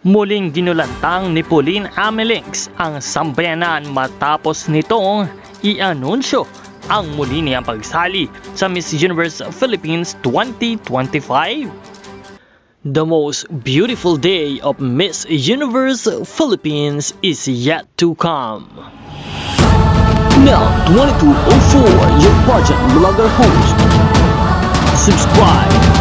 Muling ginulantang ni Pauline Amelinx ang sambayanan matapos nitong i-anunsyo ang muli niyang pagsali sa Miss Universe Philippines 2025. The most beautiful day of Miss Universe Philippines is yet to come. Now 2204, your pageant vlogger host. Subscribe!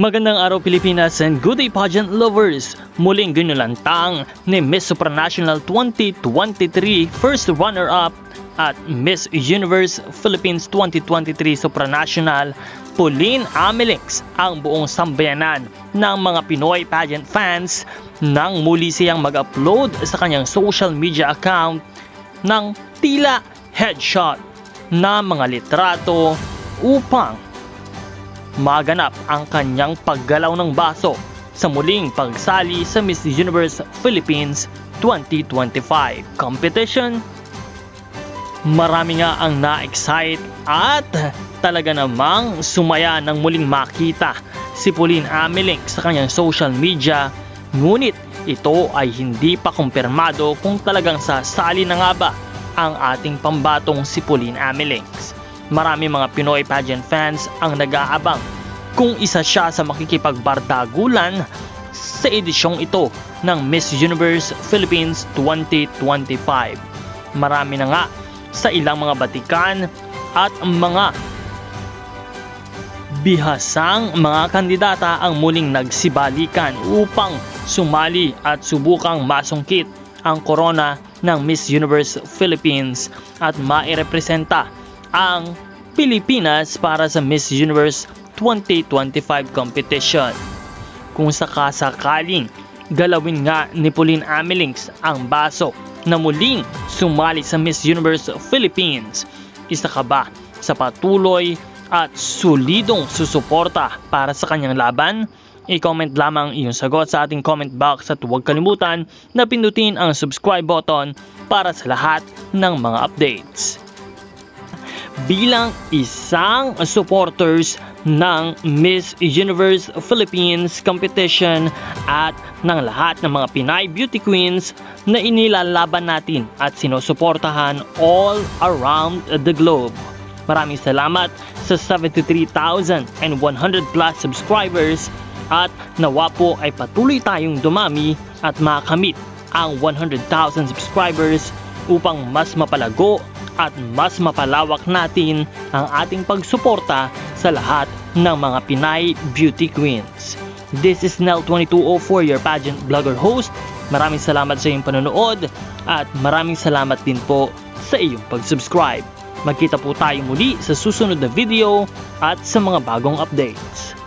Magandang araw Pilipinas and good day pageant lovers! Muling ginulantang ni Miss Supranational 2023 first runner-up at Miss Universe Philippines 2023 Supranational Pauline Amelinx ang buong sambayanan ng mga Pinoy pageant fans nang muli siyang mag-upload sa kanyang social media account ng tila headshot na mga litrato upang maganap ang kanyang paggalaw ng baso sa muling pagsali sa Miss Universe Philippines 2025 competition. Marami nga ang na-excite at talaga namang sumaya nang muling makita si Pauline Amelinx sa kanyang social media, ngunit ito ay hindi pa kumpirmado kung talagang sasali na nga ba ang ating pambatong si Pauline Amelinx. Marami mga Pinoy pageant fans ang nag-aabang kung isa siya sa makikipagbardagulan sa edisyong ito ng Miss Universe Philippines 2025. Marami na nga sa ilang mga batikan at mga bihasang mga kandidata ang muling nagsibalikan upang sumali at subukang masungkit ang korona ng Miss Universe Philippines at mairepresenta ang Pilipinas para sa Miss Universe 2025 competition. Kung sakasakaling galawin nga ni Pauline Amelinx ang baso na muling sumali sa Miss Universe Philippines, isa ka ba sa patuloy at solidong susuporta para sa kanyang laban? I-comment lamang iyong sagot sa ating comment box at huwag kalimutan na pindutin ang subscribe button para sa lahat ng mga updates. Bilang isang supporters ng Miss Universe Philippines competition at ng lahat ng mga Pinay beauty queens na inilalaban natin at sinusuportahan all around the globe. Maraming salamat sa 73,100 plus subscribers at nawa po ay patuloy tayong dumami at makamit ang 100,000 subscribers upang mas mapalago at mas mapalawak natin ang ating pagsuporta sa lahat ng mga Pinay beauty queens. This is Nel2204, your pageant vlogger host. Maraming salamat sa iyong panonood at maraming salamat din po sa iyong pag-subscribe. Magkita po tayo muli sa susunod na video at sa mga bagong updates.